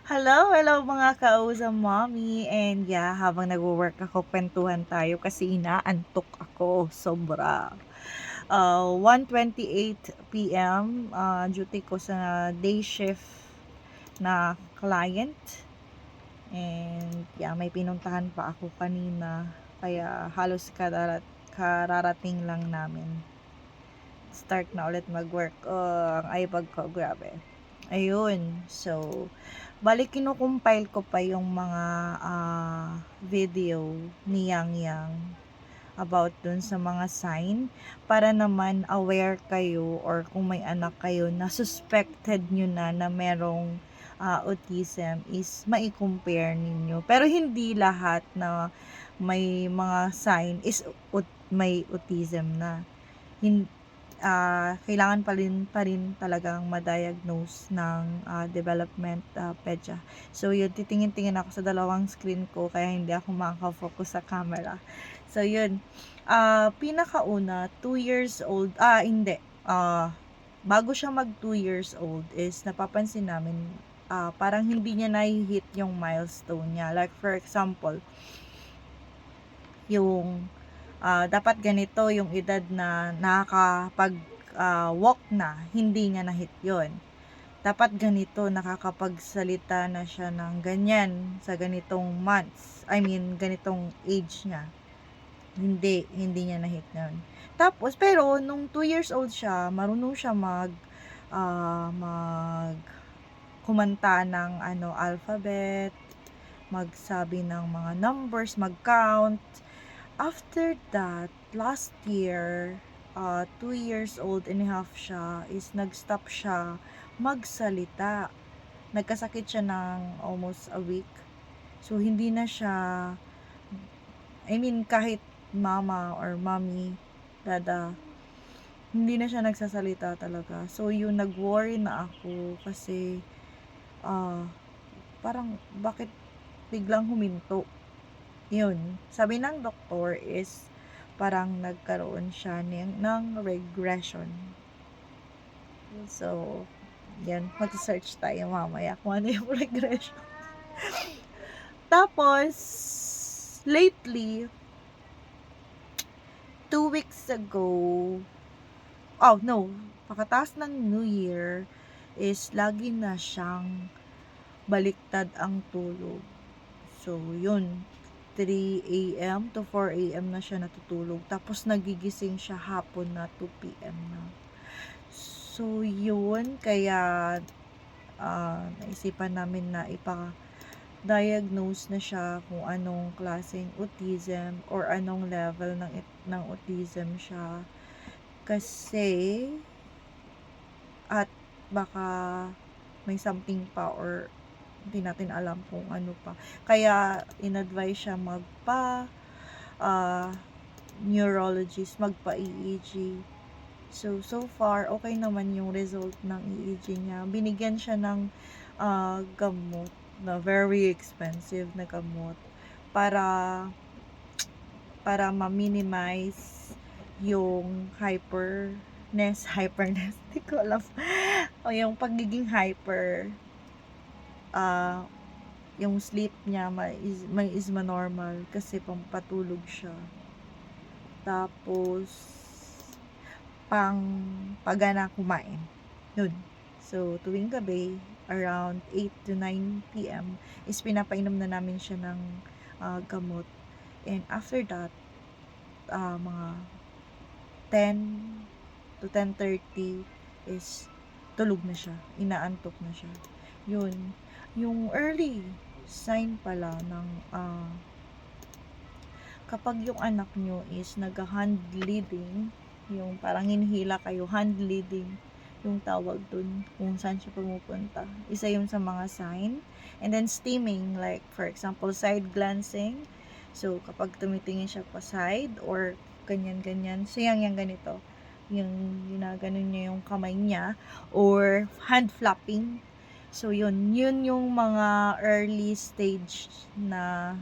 Hello mga kausap mommy. And yeah, habang nagwo-work ako, kwentuhan tayo kasi inaantok ako, sobra. 1:28 PM, duty ko sa day shift na client. And yeah, may pinuntahan pa ako kanina. Kaya halos kararating lang namin. Start na ulit mag-work. Ang iPad ko, grabe. Ayun, so balik kino-compile ko pa yung mga video ni Yang Yang about dun sa mga sign para naman aware kayo or kung may anak kayo na suspected nyo na merong autism is mai-compare ninyo. Pero hindi lahat na may mga sign is may autism na. Kailangan pa rin talagang ma-diagnose ng development pedya. So yun, titingin-tingin ako sa dalawang screen ko kaya hindi ako makaka-focus sa camera. So yun, pinakauna 2 years old, hindi, bago siya mag 2 years old is napapansin namin parang hindi niya na-hit yung milestone niya. Like for example, yung dapat ganito yung edad na nakakapag walk na, hindi niya na-hit yun. Dapat ganito, nakakapagsalita na siya ng ganyan sa ganitong months. I mean, ganitong age niya. Hindi niya na-hit yun. Tapos, pero, nung 2 years old siya, marunong siya mag kumanta ng alphabet, magsabi ng mga numbers, mag-count. After that, last year, 2 years old and a half siya, is nag-stop siya magsalita. Nagkasakit siya ng almost a week. So, hindi na siya, I mean, kahit mama or mommy, dada, hindi na siya nagsasalita talaga. So, yun, nag-worry na ako kasi, parang, bakit biglang huminto? Yun, sabi ng doktor is parang nagkaroon siya ng regression. So, yan, mag-search tayo mamaya kung ano yung regression. Tapos, lately, 2 weeks ago, oh no, pagkatapos ng New Year, is lagi na siyang baliktad ang tulog. So, yun, 3 AM to 4 AM na siya natutulog. Tapos nagigising siya hapon na 2 PM na. So, yun. Kaya, naisipan namin na ipa-diagnose na siya kung anong klaseng autism or anong level ng autism siya. Kasi, at baka may something pa or hindi natin alam kung ano pa. Kaya, in-advise siya neurologist, magpa-EEG. So far, okay naman yung result ng EEG niya. Binigyan siya ng gamot na very expensive na gamot para ma-minimize yung hyperness, hindi ko alam. O yung pagiging hyper, yung sleep niya is normal kasi pampatulog siya. Tapos, pagana kumain. Yun. So, tuwing gabi, around 8 to 9 PM, is pinapainom na namin siya ng gamot. And after that, mga 10 to 10:30 is tulog na siya. Inaantok na siya. Yun. Yung early sign pala ng kapag yung anak nyo is nag-hand leading, yung parang hinihila kayo, hand leading, yung tawag dun, kung saan siya pumupunta. Isa yun sa mga sign. And then steaming, like for example, side glancing. So, kapag tumitingin siya pa side or ganyan-ganyan, so yung ganito, yung ginaganon niya yung kamay niya, or hand flapping. So, yun yung mga early stage na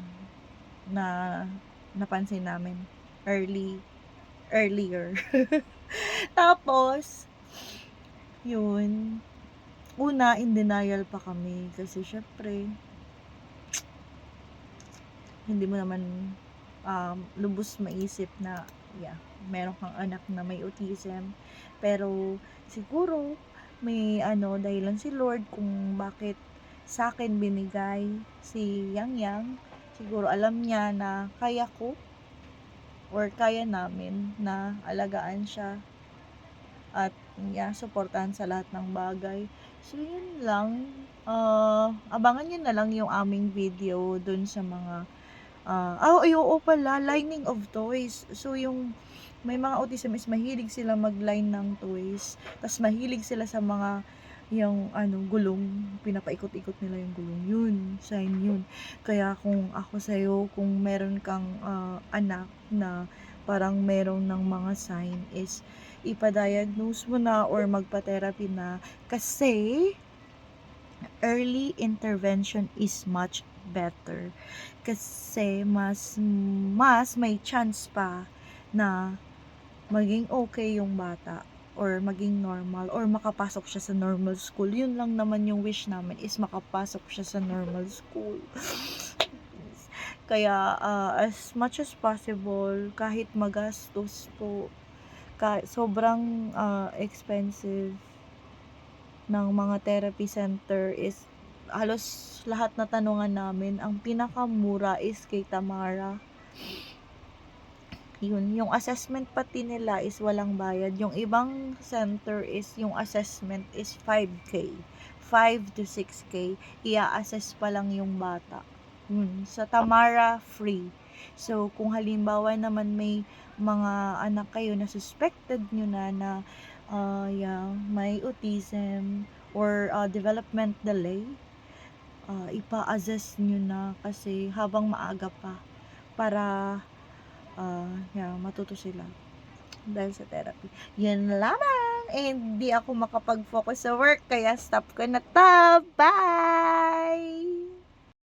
napansin namin earlier. Tapos, yun, una in denial pa kami kasi syempre hindi mo naman lubos maisip na meron kang anak na may autism. Pero siguro may dahilan si Lord kung bakit sa akin binigay si Yang Yang. Siguro alam niya na kaya ko or kaya namin na alagaan siya at suportahan sa lahat ng bagay. So yun lang. Abangan niyo na lang yung aming video dun sa mga oo pala, lining of toys. So, yung may mga autism is mahilig sila mag-line ng toys. Tas mahilig sila sa mga yung gulong, pinapaikot-ikot nila yung gulong. Yun, sign yun. Kaya kung ako sa'yo, kung meron kang anak na parang meron ng mga sign is ipa-diagnose mo na or magpa-therapy na kasi early intervention is much better kasi mas may chance pa na maging okay yung bata or maging normal or makapasok siya sa normal school. Yun lang naman yung wish namin is makapasok siya sa normal school. Kaya as much as possible, kahit magastos po, sobrang expensive ng mga therapy center is halos lahat na tanungan namin, ang pinakamura is kay Tamara. Yun, yung assessment pati nila is walang bayad. Yung ibang center is yung assessment is 5K. 5 to 6K. Ia-assess pa lang yung bata. Sa Tamara, free. So, kung halimbawa naman may mga anak kayo na suspected nyo na may autism or development delay, ipa-assess nyo na kasi habang maaga pa para matuto sila dahil sa therapy. Yan lamang. And di ako makapag-focus sa work kaya stop ko na to. Bye!